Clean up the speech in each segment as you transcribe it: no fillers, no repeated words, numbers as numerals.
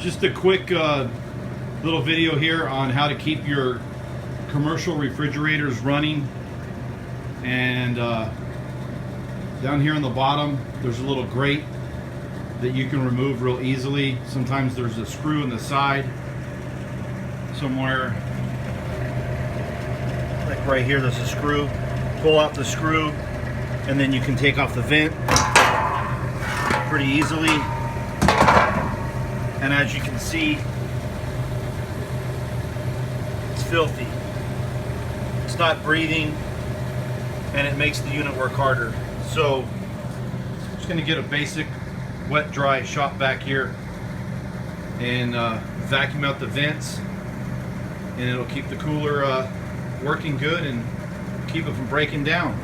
Just a quick little video here on how to keep your commercial refrigerators running. And down here on the bottom there's a little grate that you can remove real easily. Sometimes there's a screw in the side somewhere, like right here there's a screw. Pull out the screw and then you can take off the vent pretty easily. And as you can see, it's filthy. It's not breathing and it makes the unit work harder. So I'm just going to get a basic wet dry shop vac here and vacuum out the vents, and it'll keep the cooler working good and keep it from breaking down.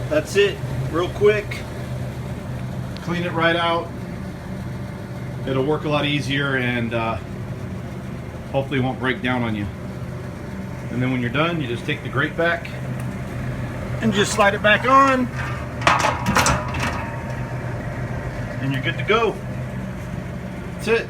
That's it, real quick. Clean it right out. It'll work a lot easier and hopefully it won't break down on you. And then when you're done, you just take the grate back and just slide it back on. And you're good to go. That's it.